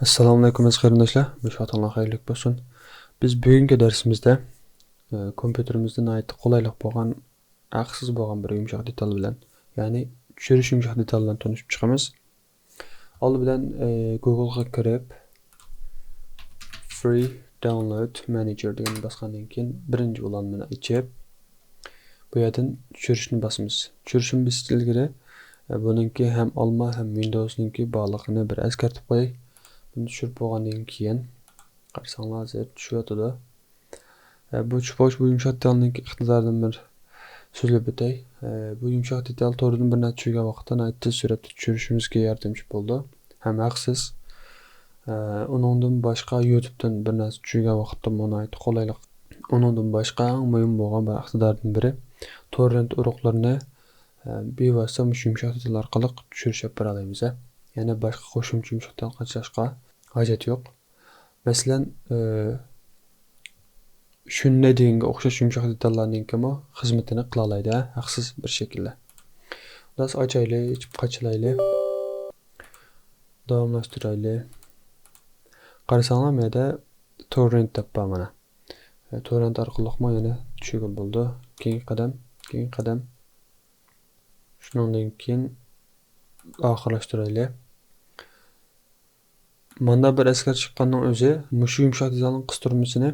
Assalomu alaykum aziz qarindoshlar. Müşahatlar xayrli bo'lsin. Biz bugungi darsimizda kompyuterimizda nihoyatda qulaylik bo'lgan, haqsiz bo'lgan bir yumshoq detal bilan, ya'ni tushirish yumshoq detal bilan tanishib chiqamiz. Oldi bilan Google'ga kirib Free Download Manager degan bosgandan keyin birinchi ulanmani ichib bu yerdan tushirishni bosamiz. Tushirishimiz ilgari buningki ham Alma ham Windows'ninki bog'liqini bir eskartib qo'yay. Bunu tushirib bo'lgandan keyin qarasanglar hozir tushyotidi. Bu tushirish bu yumshoq detalning iqtidoridan bir so'zlab o'tay. Bu yumshoq detal to'g'ridan bir necha tushirgan vaqtdan tez suratda tushirishimizga yordamchi bo'ldi. Ham haqsiz. Uningdan boshqa YouTube'dan bir necha tushirgan vaqtda buna qulaylik. Uningdan boshqa eng muhim bo'lgan bir iqtidordan biri torrent urug'larini bevosita yumshoq detal orqali tushirish olib boramiz. Ya'ni boshqa qo'shimcha yumshoq detal qachashqa hojat yo'q. Masalan, shunday deganga o'xshash yumshoq detallarning kimi xizmatini qila oladi, haqsiz bir shaklda. Biz ochaylik, ichib qachilaylik. Davomlashtiraylik. Qarasanglar, bu yerda torrent toppa mana. Torrent orqali yana tushirib bo'ldi. Keyin qadam. Shundan keyin oxirlashtiraylik. Manda bir askar chiqqandan o'zi mushu yumshoq detalning qistirmasini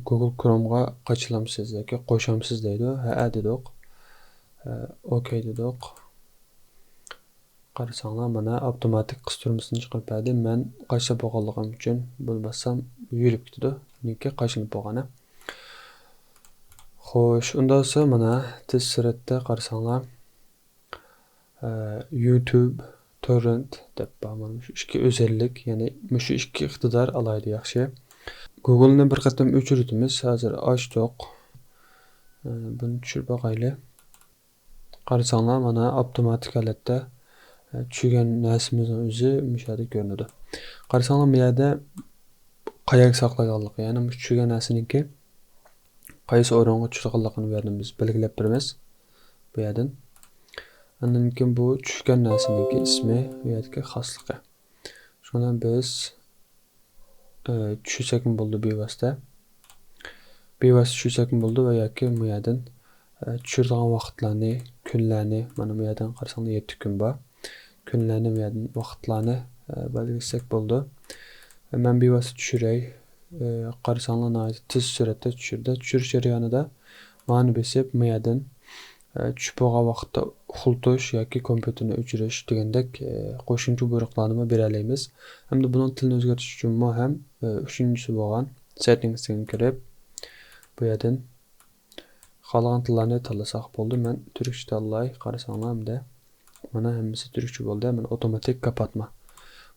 Google Chrome'ga qachilamsiz yoki qo'shamsiz deydi. Ha dedik. Okay dedik. Qarasanglar, mana avtomatik qistirmasini chiqarib berdi. Men qachib bo'lganligim uchun bo'lmasam yurib ketdi. Nega qachib bo'lgani? Xo'sh, undan so'ng mana tez suratda qarasanglar YouTube torrent deb mana shu ikki o'zillik, ya'ni shu ikki iqtidor alaydi yaxshi. Google'ni bir qatam o'chiramiz. Hozir ochdik. Buni tushirib qo'yaylik. Qarasanglar, mana avtomatik holatda tushirgan narsamizning o'zi mushada ko'rinadi. Qarasanglar, bu yerda qayoqqa saqlaganligi, ya'ni tushirgan narsaniki qaysi o'ringa tushirganligini bu yerdan biz belgilab beramiz. Bu yerdan. Undan keyin bu tushgan narsaniki ismi va yoki xosligi. Shuni biz tushirsak bo'ldi bevosita. Tushirsak bo'ldi va yoki bu yerdan tushirgan vaqtlarni, kunlarni, mana bu yerdan qarasanglar 7 kun bor. Kunlarni, bu yerdan vaqtlarni belgilasak bo'ldi. Men bevosita tushiray. Qarasanglar, tez suratda tushirdi. Tushirish jarayonida mana besib bu yerdan tushib bo'lgan vaqtda uxlatish yoki kompyuterni o'chirish degandek qo'shimcha buyruqlarni bera olamiz. Hamda buning tilini o'zgartirish uchun ham uchinchisi bo'lgan settingsga kirib bu yerdan qolgan tillarni tanlasak bo'ldi. Men turkcha tanlay. Qarasanglar, mana hammasi turkcha bo'ldi. Men avtomatik kapatma.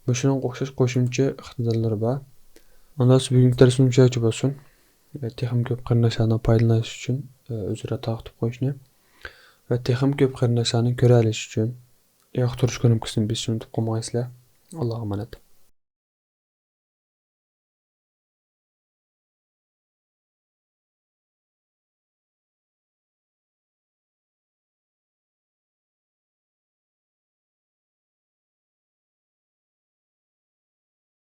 Bu shunga o'xshash qo'shimcha iqtidorlar bor. Undan so'ng bugungi darsimiz shuncha bo'lsin. Texnik ko'p qarindoshlarni foydalanish uchun o'zaro taqib qo'yishni va texnik ko'p qarindoshlarni ko'ra olish uchun yoqtirish ko'nikmasini bosishni unutib qolmaysizlar. Allohga emanet.